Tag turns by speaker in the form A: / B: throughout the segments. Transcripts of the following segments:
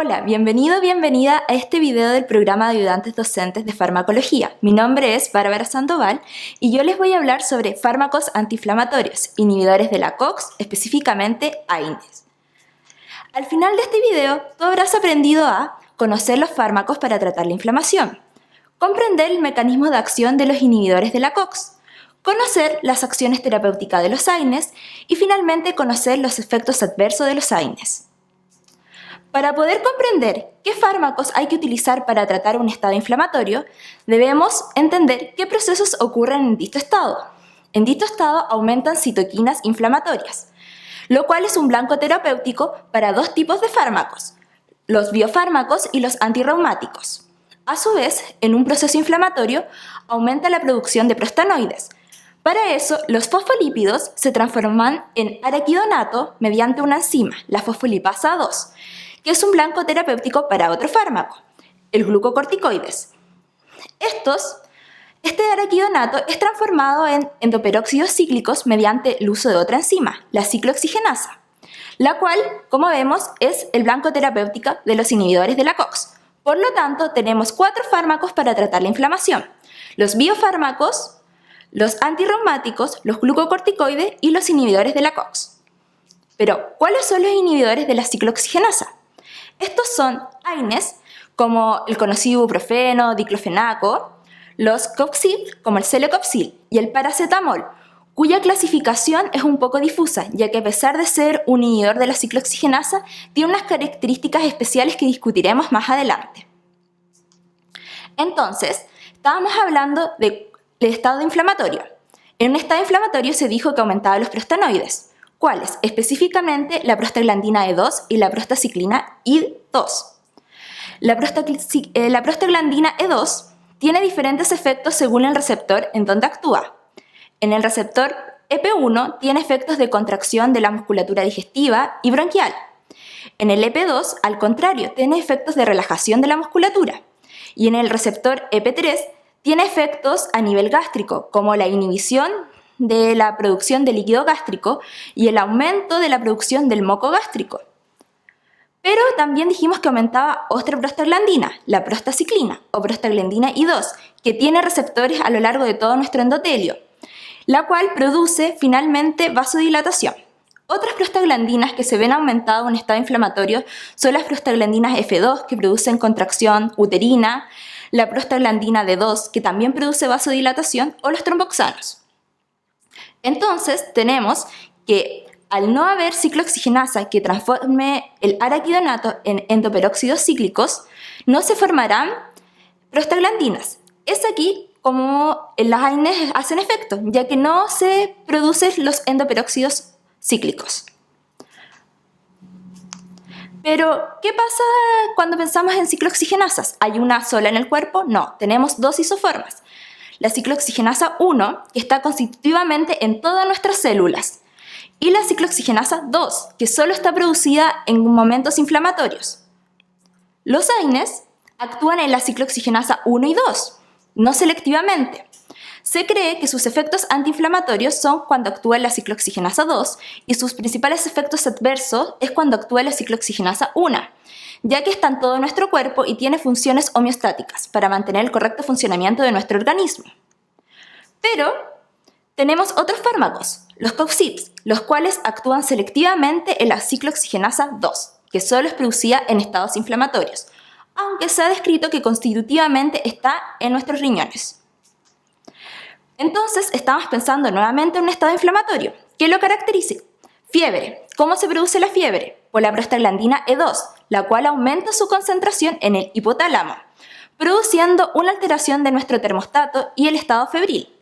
A: Hola, bienvenido, bienvenida a este video del programa de ayudantes docentes de farmacología. Mi nombre es Bárbara Sandoval y yo les voy a hablar sobre fármacos antiinflamatorios, inhibidores de la COX, específicamente AINES. Al final de este video, tú habrás aprendido a conocer los fármacos para tratar la inflamación, comprender el mecanismo de acción de los inhibidores de la COX, conocer las acciones terapéuticas de los AINES y finalmente conocer los efectos adversos de los AINES. Para poder comprender qué fármacos hay que utilizar para tratar un estado inflamatorio, debemos entender qué procesos ocurren en dicho estado. En dicho estado aumentan citoquinas inflamatorias, lo cual es un blanco terapéutico para dos tipos de fármacos, los biofármacos y los antirreumáticos. A su vez, en un proceso inflamatorio, aumenta la producción de prostanoides. Para eso, los fosfolípidos se transforman en araquidonato mediante una enzima, la fosfolipasa 2, que es un blanco terapéutico para otro fármaco, el glucocorticoides. Este araquidonato es transformado en endoperóxidos cíclicos mediante el uso de otra enzima, la ciclooxigenasa, la cual, como vemos, es el blanco terapéutico de los inhibidores de la COX. Por lo tanto, tenemos 4 fármacos para tratar la inflamación: los biofármacos, los antirreumáticos, los glucocorticoides y los inhibidores de la COX. Pero, ¿cuáles son los inhibidores de la ciclooxigenasa? Estos son AINES, como el conocido ibuprofeno, diclofenaco, los COXIB, como el celecoxib, y el paracetamol, cuya clasificación es un poco difusa, ya que a pesar de ser un inhibidor de la ciclooxigenasa, tiene unas características especiales que discutiremos más adelante. Entonces, estábamos hablando del estado inflamatorio. En un estado inflamatorio se dijo que aumentaba los prostanoides. ¿Cuáles? Específicamente la prostaglandina E2 y la prostaciclina I2. La prostaglandina E2 tiene diferentes efectos según el receptor en donde actúa. En el receptor EP1 tiene efectos de contracción de la musculatura digestiva y bronquial. En el EP2, al contrario, tiene efectos de relajación de la musculatura. Y en el receptor EP3 tiene efectos a nivel gástrico, como la inhibición de la producción de líquido gástrico y el aumento de la producción del moco gástrico. Pero también dijimos que aumentaba otra prostaglandina, la prostaciclina o prostaglandina I2, que tiene receptores a lo largo de todo nuestro endotelio, la cual produce finalmente vasodilatación. Otras prostaglandinas que se ven aumentadas en un estado inflamatorio son las prostaglandinas F2, que producen contracción uterina, la prostaglandina D2, que también produce vasodilatación, o los tromboxanos. Entonces, tenemos que al no haber ciclooxigenasa que transforme el araquidonato en endoperóxidos cíclicos, no se formarán prostaglandinas. Es aquí como las AINES hacen efecto, ya que no se producen los endoperóxidos cíclicos. Pero, ¿qué pasa cuando pensamos en ciclooxigenasas? ¿Hay una sola en el cuerpo? No, tenemos 2 isoformas. La ciclooxigenasa 1, que está constitutivamente en todas nuestras células, y la ciclooxigenasa 2, que solo está producida en momentos inflamatorios. Los AINES actúan en la ciclooxigenasa 1 y 2, no selectivamente. Se cree que sus efectos antiinflamatorios son cuando actúa en la ciclooxigenasa 2 y sus principales efectos adversos es cuando actúa en la ciclooxigenasa 1, ya que está en todo nuestro cuerpo y tiene funciones homeostáticas para mantener el correcto funcionamiento de nuestro organismo. Pero tenemos otros fármacos, los COXIBs, los cuales actúan selectivamente en la ciclooxigenasa 2, que solo es producida en estados inflamatorios, aunque se ha descrito que constitutivamente está en nuestros riñones. Entonces, estamos pensando nuevamente en un estado inflamatorio. ¿Qué lo caracteriza? Fiebre. ¿Cómo se produce la fiebre? Por la prostaglandina E2, la cual aumenta su concentración en el hipotálamo, produciendo una alteración de nuestro termostato y el estado febril.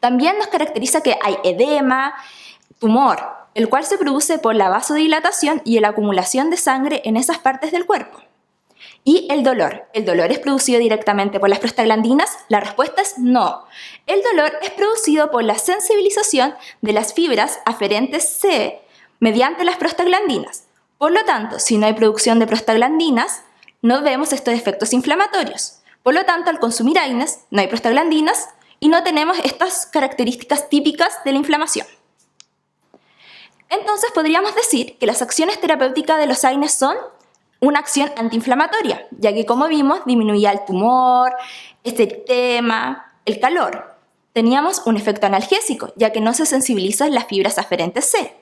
A: También nos caracteriza que hay edema, tumor, el cual se produce por la vasodilatación y la acumulación de sangre en esas partes del cuerpo. Y el dolor. ¿El dolor es producido directamente por las prostaglandinas? La respuesta es no. El dolor es producido por la sensibilización de las fibras aferentes C mediante las prostaglandinas. Por lo tanto, si no hay producción de prostaglandinas, no vemos estos efectos inflamatorios. Por lo tanto, al consumir AINES, no hay prostaglandinas y no tenemos estas características típicas de la inflamación. Entonces, podríamos decir que las acciones terapéuticas de los AINES son una acción antiinflamatoria, ya que como vimos disminuía el tumor, eritema, el calor. Teníamos un efecto analgésico, ya que no se sensibilizan las fibras aferentes C.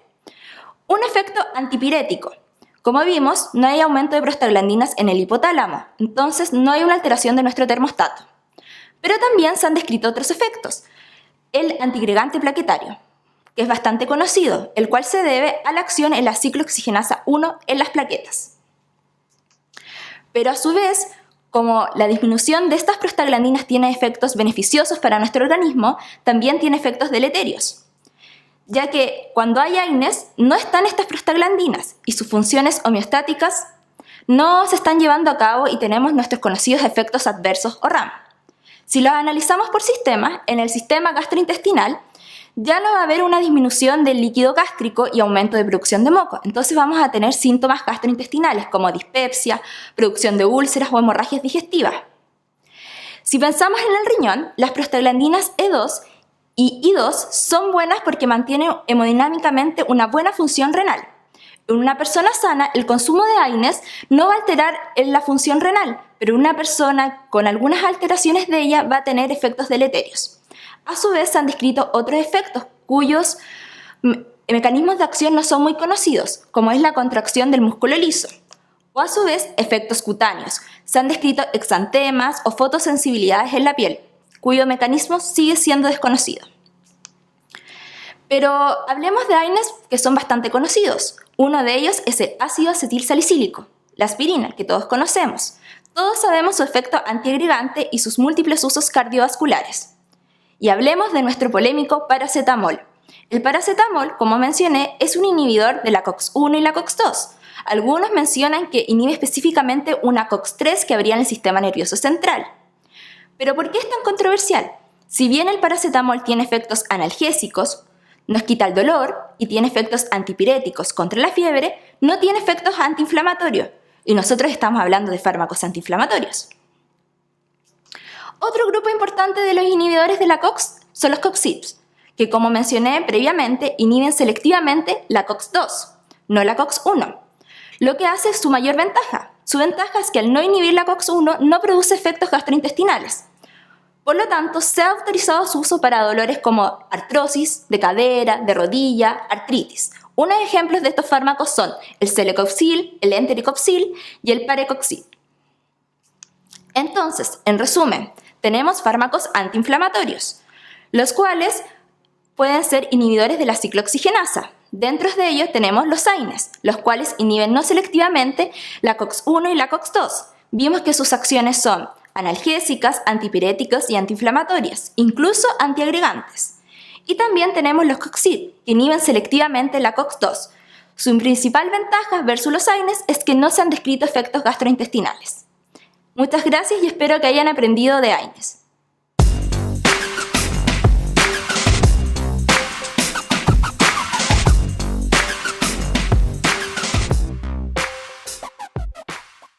A: Un efecto antipirético. Como vimos, no hay aumento de prostaglandinas en el hipotálamo, entonces no hay una alteración de nuestro termostato. Pero también se han descrito otros efectos. El antiagregante plaquetario, que es bastante conocido, el cual se debe a la acción en la ciclooxigenasa 1 en las plaquetas. Pero a su vez, como la disminución de estas prostaglandinas tiene efectos beneficiosos para nuestro organismo, también tiene efectos deleterios, ya que cuando hay AINES no están estas prostaglandinas y sus funciones homeostáticas no se están llevando a cabo y tenemos nuestros conocidos efectos adversos o RAM. Si los analizamos por sistemas, en el sistema gastrointestinal ya no va a haber una disminución del líquido gástrico y aumento de producción de moco. Entonces vamos a tener síntomas gastrointestinales como dispepsia, producción de úlceras o hemorragias digestivas. Si pensamos en el riñón, las prostaglandinas E2 y I2 son buenas porque mantienen hemodinámicamente una buena función renal. En una persona sana, el consumo de AINES no va a alterar la función renal, pero una persona con algunas alteraciones de ella va a tener efectos deleterios. A su vez, se han descrito otros efectos cuyos mecanismos de acción no son muy conocidos, como es la contracción del músculo liso, o a su vez, efectos cutáneos. Se han descrito exantemas o fotosensibilidades en la piel, cuyo mecanismo sigue siendo desconocido. Pero hablemos de AINES que son bastante conocidos. Uno de ellos es el ácido acetilsalicílico, la aspirina, que todos conocemos. Todos sabemos su efecto antiagregante y sus múltiples usos cardiovasculares. Y hablemos de nuestro polémico paracetamol. El paracetamol, como mencioné, es un inhibidor de la COX-1 y la COX-2. Algunos mencionan que inhibe específicamente una COX-3 que habría en el sistema nervioso central. ¿Pero por qué es tan controversial? Si bien el paracetamol tiene efectos analgésicos, nos quita el dolor y tiene efectos antipiréticos contra la fiebre, no tiene efectos antiinflamatorios. Y nosotros estamos hablando de fármacos antiinflamatorios. Otro grupo importante de los inhibidores de la COX son los COXIBs, que como mencioné previamente, inhiben selectivamente la COX-2, no la COX-1. Lo que hace es su mayor ventaja. Su ventaja es que al no inhibir la COX-1 no produce efectos gastrointestinales. Por lo tanto, se ha autorizado su uso para dolores como artrosis, de cadera, de rodilla, artritis. Unos ejemplos de estos fármacos son el celecoxib, el entericoxib y el parecoxib. Entonces, en resumen, tenemos fármacos antiinflamatorios, los cuales pueden ser inhibidores de la ciclooxigenasa. Dentro de ellos tenemos los AINES, los cuales inhiben no selectivamente la COX-1 y la COX-2. Vimos que sus acciones son analgésicas, antipiréticas y antiinflamatorias, incluso antiagregantes. Y también tenemos los COXIB, que inhiben selectivamente la COX-2. Su principal ventaja versus los AINES es que no se han descrito efectos gastrointestinales. Muchas gracias y espero que hayan aprendido de AINES.